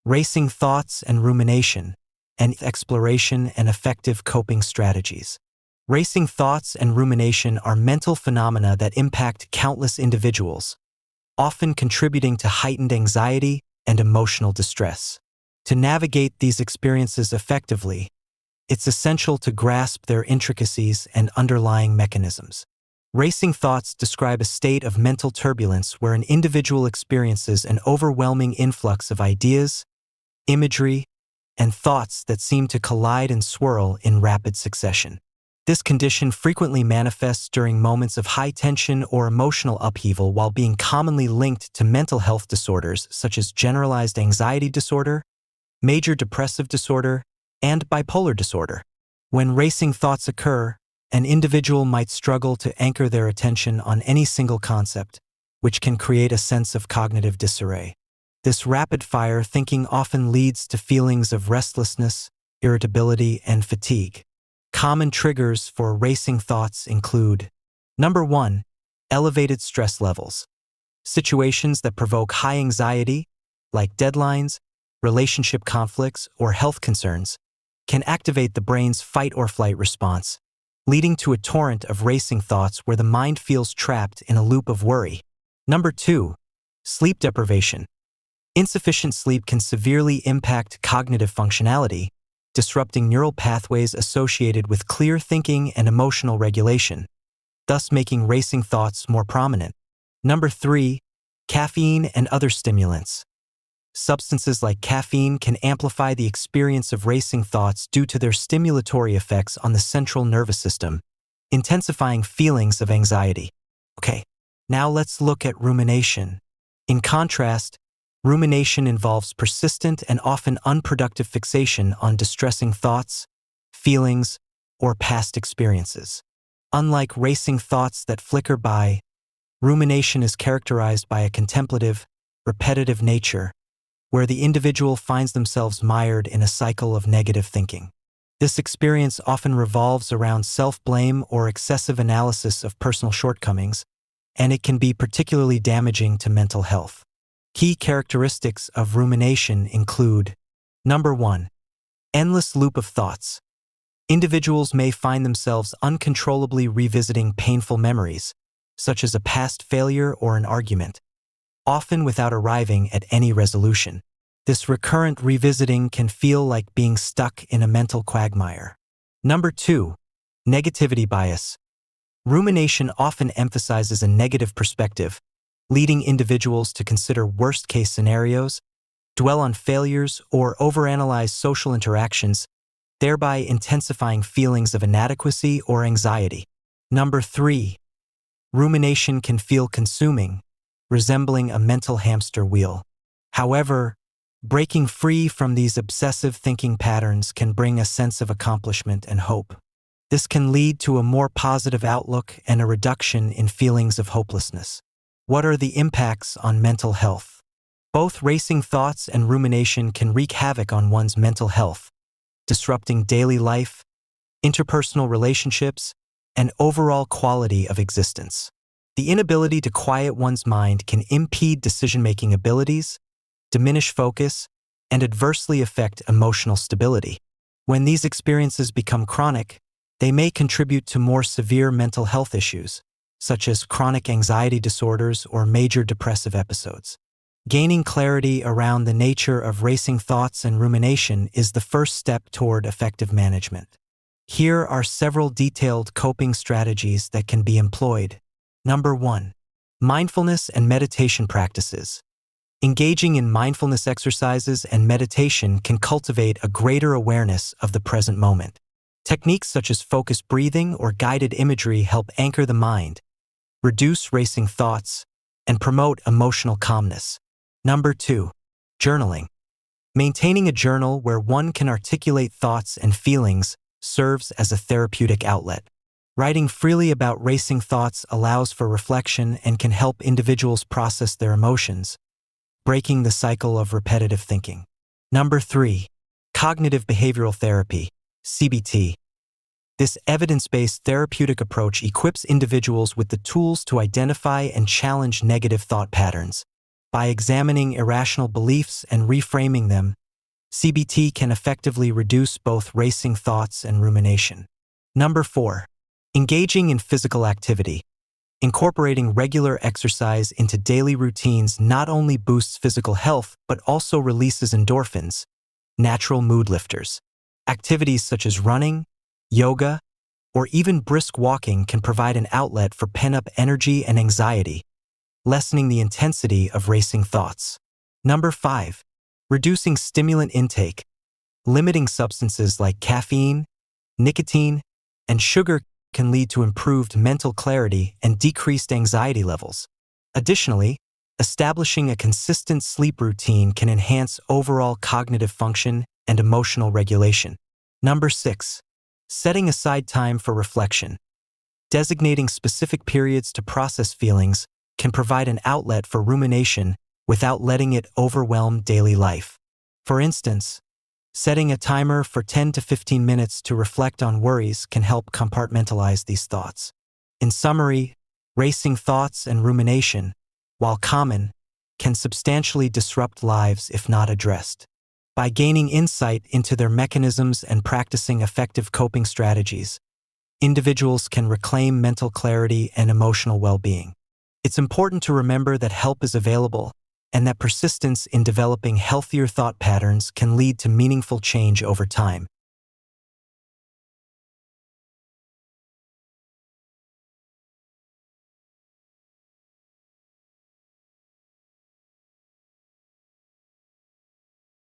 racing thoughts and rumination, and exploration and effective coping strategies. Racing thoughts and rumination are mental phenomena that impact countless individuals, often contributing to heightened anxiety and emotional distress. To navigate these experiences effectively, it's essential to grasp their intricacies and underlying mechanisms. Racing thoughts describe a state of mental turbulence where an individual experiences an overwhelming influx of ideas, imagery, and thoughts that seem to collide and swirl in rapid succession. This condition frequently manifests during moments of high tension or emotional upheaval while being commonly linked to mental health disorders such as generalized anxiety disorder, major depressive disorder, and bipolar disorder. When racing thoughts occur, an individual might struggle to anchor their attention on any single concept, which can create a sense of cognitive disarray. This rapid-fire thinking often leads to feelings of restlessness, irritability, and fatigue. Common triggers for racing thoughts include: Number 1. Elevated stress levels. Situations that provoke high anxiety, like deadlines, relationship conflicts, or health concerns, can activate the brain's fight-or-flight response, leading to a torrent of racing thoughts where the mind feels trapped in a loop of worry. Number 2. Sleep deprivation. Insufficient sleep can severely impact cognitive functionality, disrupting neural pathways associated with clear thinking and emotional regulation, thus making racing thoughts more prominent. Number 3. Caffeine and other stimulants. Substances like caffeine can amplify the experience of racing thoughts due to their stimulatory effects on the central nervous system, intensifying feelings of anxiety. Okay, now let's look at rumination. In contrast, rumination involves persistent and often unproductive fixation on distressing thoughts, feelings, or past experiences. Unlike racing thoughts that flicker by, rumination is characterized by a contemplative, repetitive nature, where the individual finds themselves mired in a cycle of negative thinking. This experience often revolves around self-blame or excessive analysis of personal shortcomings, and it can be particularly damaging to mental health. Key characteristics of rumination include: Number 1. Endless loop of thoughts. Individuals may find themselves uncontrollably revisiting painful memories, such as a past failure or an argument, often without arriving at any resolution. This recurrent revisiting can feel like being stuck in a mental quagmire. Number 2. Negativity bias. Rumination often emphasizes a negative perspective, leading individuals to consider worst-case scenarios, dwell on failures, or overanalyze social interactions, thereby intensifying feelings of inadequacy or anxiety. Number 3. Rumination can feel consuming, resembling a mental hamster wheel. However, breaking free from these obsessive thinking patterns can bring a sense of accomplishment and hope. This can lead to a more positive outlook and a reduction in feelings of hopelessness. What are the impacts on mental health? Both racing thoughts and rumination can wreak havoc on one's mental health, disrupting daily life, interpersonal relationships, and overall quality of existence. The inability to quiet one's mind can impede decision-making abilities, diminish focus, and adversely affect emotional stability. When these experiences become chronic, they may contribute to more severe mental health issues, such as chronic anxiety disorders or major depressive episodes. Gaining clarity around the nature of racing thoughts and rumination is the first step toward effective management. Here are several detailed coping strategies that can be employed. Number 1. Mindfulness and meditation practices. Engaging in mindfulness exercises and meditation can cultivate a greater awareness of the present moment. Techniques such as focused breathing or guided imagery help anchor the mind, reduce racing thoughts, and promote emotional calmness. Number 2. Journaling. Maintaining a journal where one can articulate thoughts and feelings serves as a therapeutic outlet. Writing freely about racing thoughts allows for reflection and can help individuals process their emotions, breaking the cycle of repetitive thinking. Number 3. Cognitive behavioral therapy, CBT. This evidence-based therapeutic approach equips individuals with the tools to identify and challenge negative thought patterns, By examining irrational beliefs and reframing them, CBT can effectively reduce both racing thoughts and rumination. Number 4. Engaging in physical activity. Incorporating regular exercise into daily routines not only boosts physical health but also releases endorphins, natural mood lifters. Activities such as running, yoga, or even brisk walking can provide an outlet for pent-up energy and anxiety, lessening the intensity of racing thoughts. Number 5. Reducing stimulant intake. Limiting substances like caffeine, nicotine, and sugar can lead to improved mental clarity and decreased anxiety levels. Additionally, establishing a consistent sleep routine can enhance overall cognitive function and emotional regulation. Number 6. Setting aside time for reflection. Designating specific periods to process feelings can provide an outlet for rumination without letting it overwhelm daily life. For instance, setting a timer for 10 to 15 minutes to reflect on worries can help compartmentalize these thoughts. In summary, racing thoughts and rumination, while common, can substantially disrupt lives if not addressed. By gaining insight into their mechanisms and practicing effective coping strategies, individuals can reclaim mental clarity and emotional well-being. It's important to remember that help is available and that persistence in developing healthier thought patterns can lead to meaningful change over time.